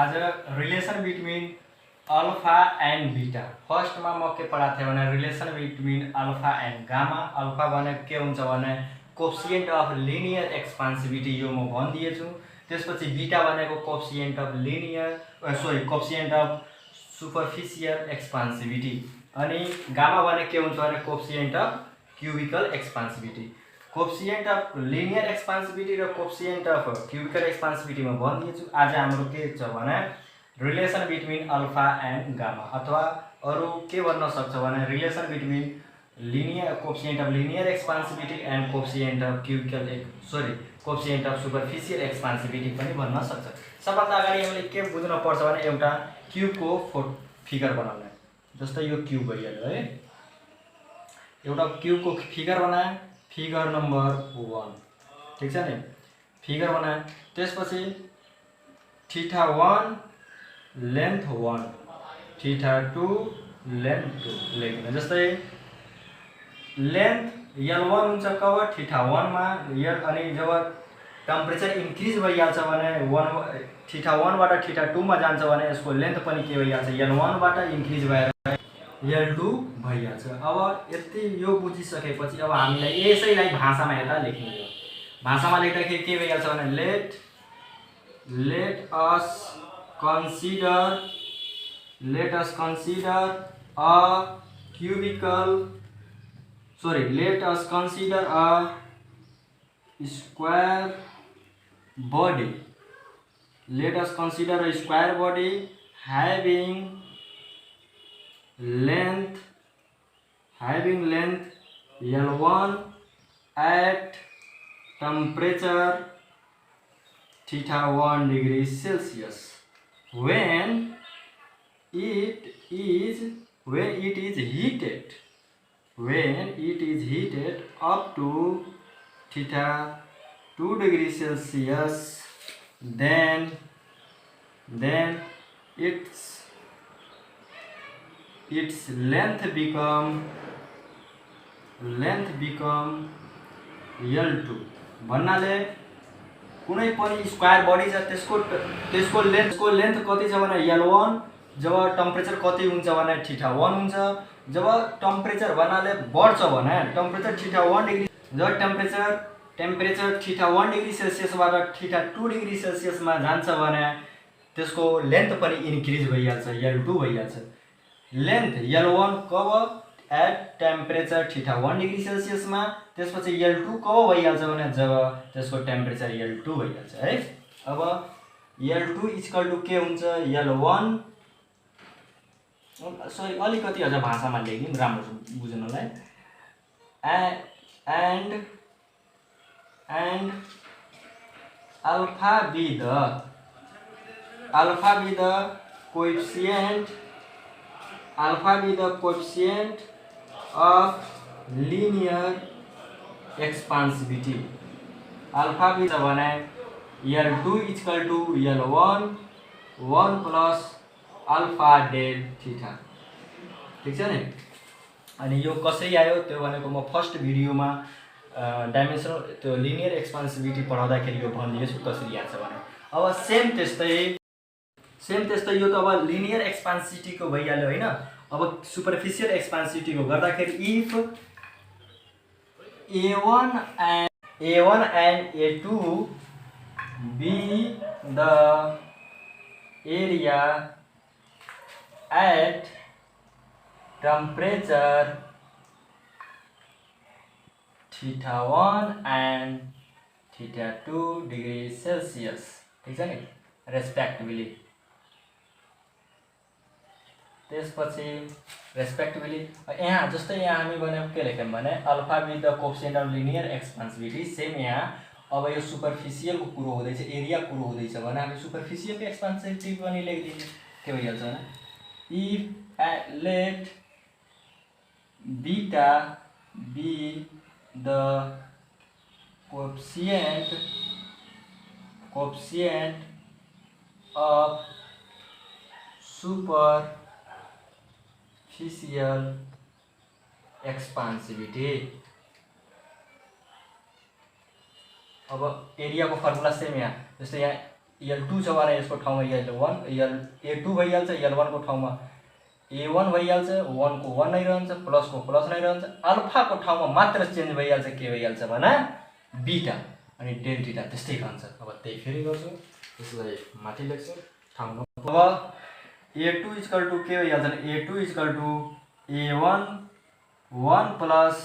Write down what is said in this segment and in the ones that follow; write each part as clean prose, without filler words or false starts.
आज relation between alpha and beta first में म के पढ़ा थे भने relation between alpha and gamma. Alpha भने के हुन्छ भने कोफिसिएंट अफ लिनियर एक्सपान्सिभिटी यो म भनिदिएछु। त्यसपछि बीटा भनेको coefficient of coefficient of superficial expansivity अनि गामा भने के हुन्छ भने coefficient of cubical expansivity. Coefficient of linear expansivity र कोफिसिएंट अफ क्यूबिकल एक्सपान्सिभिटी में भनिदिएछु। आज हाम्रो के छ भने relation between alpha and gamma अथवा अरु के भन्न सक्छ भने relation between linear coefficient of linear एक्सपान्सिभिटी and coefficient of coefficient of superficial एक्सपान्सिभिटी पनि भन्न सक्छ। सबभन्दा अगाडि हामीले के बुझ्न पर्छ भने एउटा क्यूबको फिगर बनाउन। जस्तै यो क्यूब भइहाल्यो है, एउटा क्यूबको फिगर बनाए, फिगर नंबर 1 ठीक छ नि। फिगर बनाए त्यसपछि थीटा 1 लेंथ 1 थीटा 2 लेंथ 2 लेख्नु। जस्तै लेंथ L1 हुन्छ कब थीटा 1 मा अनि जब टेम्परेचर इन्क्रिज भइहाल्छ भने थीटा 1 बाट थीटा 2 मा जान्छ भने यसको लेंथ पनि के भइहाल्छ L1 बाट इन्क्रिज भएर L2 भइहाल्छ। अब यति यो बुझिसकेपछि अब हामीलाई यसैलाई भाषामा हेर्दा लेख्नु हो। भाषामा लेख्दाखेरि के भइहाल्छ भने let us consider a square body. Let us consider a square body having length L1 at temperature theta 1 degree Celsius when it is heated up to theta 2 degree Celsius, then its length become L2 भन्नाले कुनै पनि square body छ त्यसको length कति छ भने L1 जब temperature कति हुन्छ भने थीटा 1 हुन्छ। जब टेम्परेचर भन्नाले बढ्छ भने टेम्परेचर थीटा 1 डिग्री जब टेम्परेचर थीटा 1 डिग्री सेल्सियस बाट थीटा 2 डिग्री सेल्सियस मा जान्छ भने त्यसको लेन्थ पनि इन्क्रिज भइहाल्छ L2 भइहाल्छ। लेन्थ L1 कब at temperature theta 1 degree Celsius में, त्यसपछि L2 कब भइहाल्छ भने जब त्यसको टेम्परेचर L2 भइहाल्छ है। अब L2 इक्वल टु के हुन्छ L1 सरी अलिकति अझ भाषामा लेख्दिम राम्रो बुझ्नलाई। and alpha be the coefficient of linear expansivity. Alpha be the one L2 equal to L1 1 plus alpha del theta ठीक छ नि। अनि यो कसरी आयो त्यो भनेको म फर्स्ट भिडियोमा डाइमेन्सनल त्यो लिनियर एक्सपान्सिभिटी पढाउँदाखेरि यो भनिदिएछु कसरी आछ भने। अब सेम त्यस्तै यो त अब लिनियर एक्सपान्सिभिटी को भइहाल्यो हैन। अब सुपरफिशियल एक्सपान्सिभिटी को गर्दाखेरि if A1 and A2 be the area at temperature theta 1 and theta 2 degree Celsius ठीक छ नि रेस्पेक्टिभली। त्यसपछि रेस्पेक्टिभली यहाँ जस्तै यहाँ हामी भनेको के लेख्यौं भने alpha with the coefficient of linear एक्सपान्सिभिटी। Same यहाँ अब यो सुपरफिशियल को कुरो हुँदैछ एरिया कुरो हुँदैछ भने हामी सुपरफिशियल को एक्सपान्सिभिटी पनि लेख्दिन्छौँ। के भइहाल्छ भने if late beta be the coefficient of superficial expansivity। अब एरिया को फर्मुला सेम यहाँ जस्तै यहाँ L2 छ भने यसको ठाउँमा L1 A2 भइहाल्छ, L1 को ठाउँमा A1 भइहाल्छ, 1 को 1 नै रहन्छ, प्लस को प्लस नै रहन्छ, अल्फा को ठाउँमा मात्र चेन्ज भइहाल्छ, के भइहाल्छ भने बीटा, अनि डेल थीटा त्यस्तै रहन्छ। अब त्यही फेरि गर्छु, यसलाई माथि लेख्छु ठाउँमा। अब A2 इक्वल टु के भइहाल्छ भने A2 equal to A1 1 plus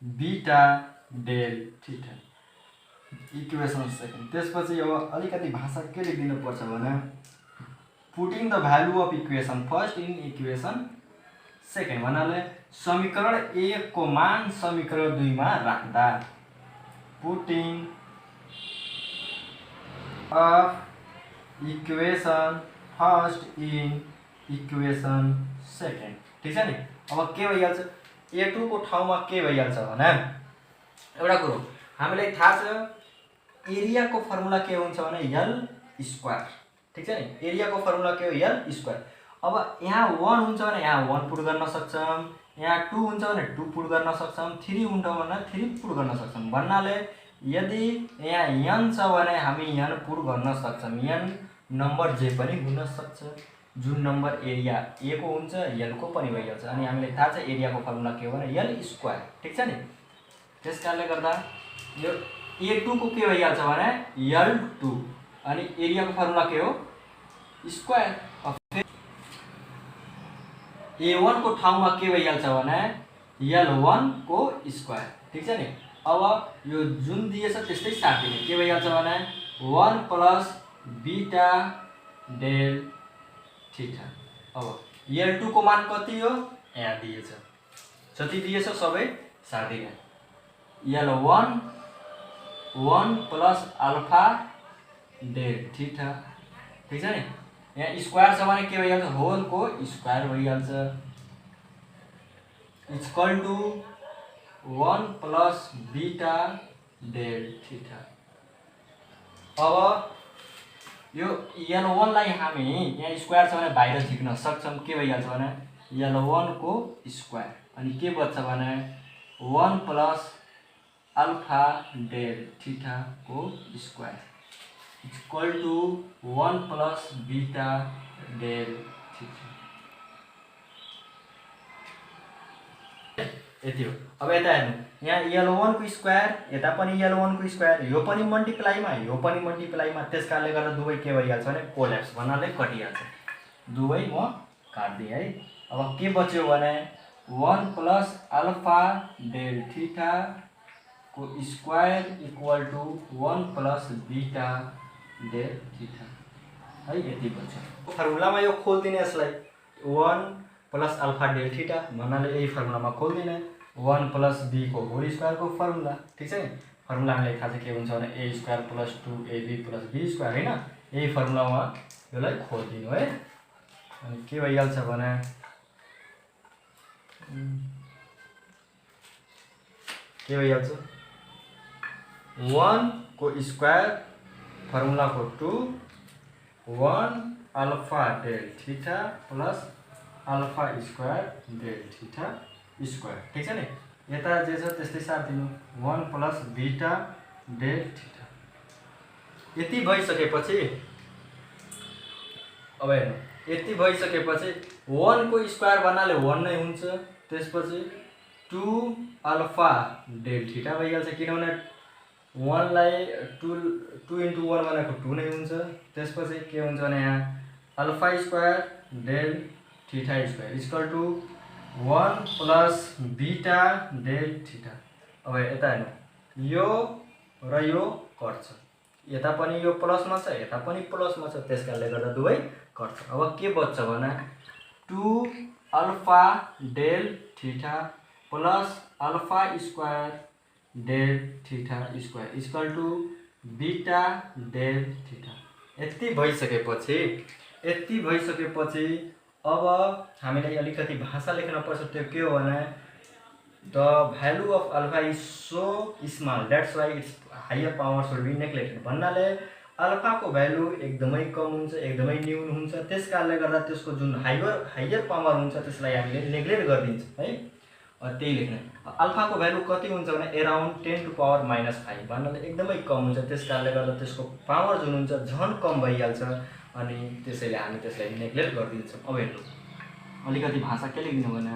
beta del theta, equation second. त्यसपछि अब अलिकति भाषा के लेखिदिनु पर्छ भने putting the value of equation first in equation second, भन्नाले समीकरण 1 को मान समीकरण 2 मा राख्दा, putting of equation first in equation second, ठीक छ नि। अब के भइहाल्छ, A2 को ठाउँमा के भइहाल्छ भने एउटा कुरो हामीलाई थाहा छ, एरिया को फर्मुला के हुन्छ भने L स्क्वायर, ठीक छ नि। एरिया को फर्मुला के हो L स्क्वायर। अब यहाँ 1 हुन्छ भने यहाँ 1 पुट गर्न सक्छौं, यहाँ 2 हुन्छ भने 2 पुट गर्न सक्छौं, 3 हुन्छ भने 3 पुट गर्न सक्छौं, भन्नाले यदि यहाँ n छ भने हामी n पुट गर्न सक्छौं, n नम्बर जे पनि हुन सक्छ, जुन नम्बर एरिया A को हुन्छ L को पनि भइहाल्छ। अनि हामीलाई थाहा छ एरिया को फर्मुला के हो भने L स्क्वायर, ठीक छ नि। त्यसकारणले गर्दा यो A2 को के भइहाल्छ भने L2, अनि एरिया को फर्मुला के हो स्क्वायर। A1 को ठाउँमा के भइहाल्छ भने L1 को स्क्वायर, ठीक छ नि। अब यो जुन दिएछ त्यस्तै साथ दिने, के भइहाल्छ भने 1 प्लस बीटा डेल थीटा। अब L2 को मान कति हो यहाँ दिएछ, जति दिएछ सबै साथ दिने, L1 1 plus alpha del theta, ठीक छ नि। यहाँ स्क्वायर छ भने के भइहाल्छ, होल को स्क्वायर भइहाल्छ, equal to 1 plus beta del theta. अब यो L1 लाई हामी यहाँ स्क्वायर छ भने बाहिर झिक्न सक्छौं, के भइहाल्छ भने L1 को स्क्वायर, अनि के बच्छ भने 1 प्लस अल्फा डेल थीटा को square equal to 1 plus beta del theta. यति हो। अब यता हेर्नु, यहाँ L1 को स्क्वायर, यता पनि L1 को स्क्वायर, यो पनि मल्टिप्लाईमा यो पनि मल्टिप्लाईमा, त्यसकारणले गर्दा दुवै के भइहाल्छ भने कोल्याप्स, भन्नाले कटिहाल्छ। दुवै म काट्दिए है। अब के बच्यो भने 1 प्लस अल्फा डेल थीटा को square equal to 1 plus beta del theta, है यति बच्यो। फर्मुलामा यो खोल्दिने, यसलाई 1 प्लस अल्फा डेल थीटा भन्नाले यही फर्मुलामा खोल्दिने, 1 प्लस b को होल स्क्वायर को फर्मुला, ठीक छ नि। फर्मुला हामीलाई थाहा छ के हुन्छ भने a square plus 2ab plus b square, हैन। यही फर्मुलामा यसलाई खोल्दिनु है। अनि के भइहाल्छ भने के भइहाल्छ 1 को स्क्वायर फर्मुला को 2 1 alpha del theta plus alpha square del theta square, ठीक छ नि। यता जे छ त्यस्तै साथ दिनु, 1 प्लस बीटा डेल थीटा। यति भइसकेपछि अब हेर्नु, यति भइसकेपछि 1 को स्क्वायर भन्नाले 1 नै हुन्छ, त्यसपछि 2 अल्फा डेल थीटा भइहाल्छ, किनभने 1 लाई 2 इन्टु 1 भनेको 2 नै हुन्छ। त्यसपछि के हुन्छ भने यहाँ alpha square del theta square equal to 1 plus beta del theta. अब यता हेर्नु, यो र यो कट्छ, यता पनि यो प्लसमा छ, यता पनि प्लसमा छ, त्यसकारणले गर्दा दुवै कट्छ। अब के बच्छ भने 2 alpha del theta plus alpha square del theta square equal to beta del theta. यति भइसकेपछि अब हामीलाई अलिकति भाषा लेख्न पर्छ। त्यो के हो भने the value of alpha is so small that's why it's higher power should be neglected, भन्नाले अल्फा को भ्यालु एकदमै कम हुन्छ, एकदमै न्यून हुन्छ, त्यसकारणले गर्दा त्यसको जुन हायर पावर हुन्छ त्यसलाई हामीले नेग्लेक्ट गरिदिन्छ है। त्यही लेख्ने। अल्फाको भ्यालु कति हुन्छ भने अराउन्ड 10 टु पावर -5 भन्नाले एकदमै कम हुन्छ। त्यस कारणले गर्दा त्यसको पावर जुन हुन्छ झन् कम भइहाल्छ अनि त्यसैले हामी त्यसलाई नेग्लेक्ट गरिदिन्छौँ। अब हेर्नु अलिकति भाषा के लेखिदिनु भने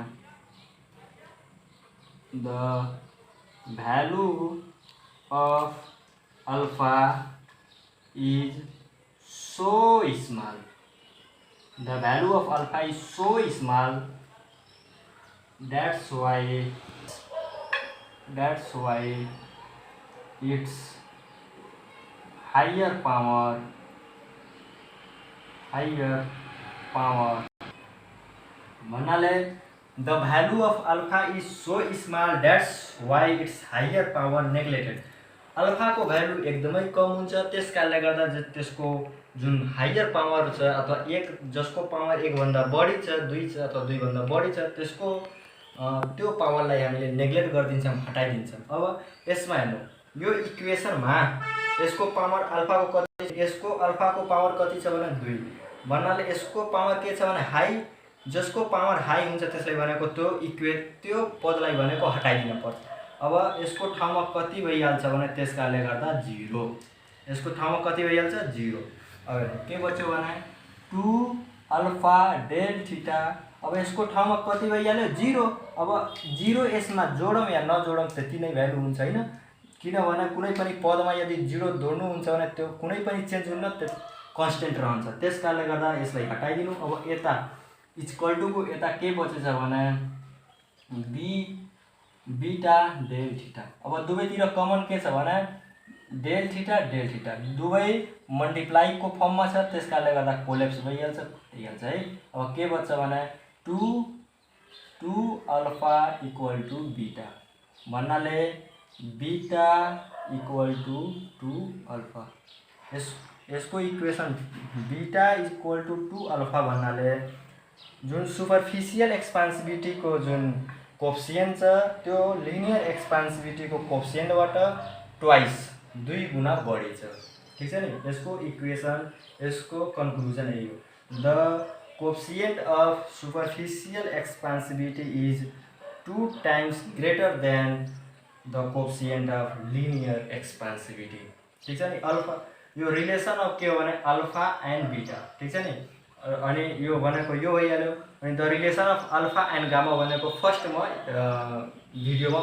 the value of alpha is so small, the value of alpha is so small that's why its higher power भन्नाले the value of alpha is so small that's why it's higher power neglected. अल्फाको भ्यालु एकदमै कम हुन्छ, त्यस कारणले गर्दा त्यसको जुन हायर पावर छ अथवा जसको पावर 1 भन्दा बढी छ, 2 छ अथवा 2 भन्दा बढी छ त्यसको त्यो पावरलाई हामीले नेग्लेक्ट गरिदिन्छौँ, हटाइदिन्छौँ। अब यसमा हेर्नु यो इक्वेसनमा यसको पावर अल्फाको कति, यसको अल्फाको पावर कति छ भने 2 भन्नाले यसको पावर के छ भने हाई, जसको पावर हाई हुन्छ त्यसलाई भनेको त्यो पदलाई भनेको हटाइदिन पर्छ। अब यसको ठाउँमा कति भइहाल्छ भने त्यस कारणले गर्दा 0, यसको ठाउँमा कति भइहाल्छ 0। अब के बच्यो भने 2 अल्फा डेल थीटा, अब यसको ठाउँमा कति भइहाल्यो 0। अब 0 यसमा जोडौँ या नजोडौँ त्यति नै भ्यालु हुन्छ हैन, किनभने कुनै पनि पदमा यदि 0 जोड्नुहुन्छ भने त्यो कुनै पनि चेन्ज हुन्न, त्यो कन्स्टेन्ट रहन्छ। त्यस कारणले गर्दा यसलाई हटाइदिनु। अब यता इक्वल टु को यता के बचेछ भने बीटा डेल थीटा। अब दुवैतिर कमन के छ भने डेल थीटा दुवै मल्टिप्लाईको फर्ममा छ, त्यस कारणले गर्दा कोल्याप्स भइहाल्छ है। अब के बच्छ भने 2 अल्फा इक्वल टु बीटा भन्नाले बीटा इक्वल टु 2 अल्फा। यसको equation beta equal to 2 alpha भन्नाले जुन सुपरफिसियल एक्सपान्सिभिटीको जुन कोएफिसिएन्ट छ त्यो लिनियर एक्सपान्सिभिटीको कोएफिसिएन्टबाट ट्वाइस 2 गुणा बढी छ। ठीक छ नि, यसको इक्वेसन यसको कन्क्लुजन यही हो। The coefficient of superficial एक्सपान्सिभिटी is 2 times greater than the coefficient of linear एक्सपान्सिभिटी। ठीक छ नि, अल्फा यो रिलेसन अफ के हो भने अल्फा एन्ड बीटा। ठीक छ नि, अनि यो भनेको यो भइहाल्यो। अनि the relation of alpha and gamma भनेको फर्स्ट म भिडियोमा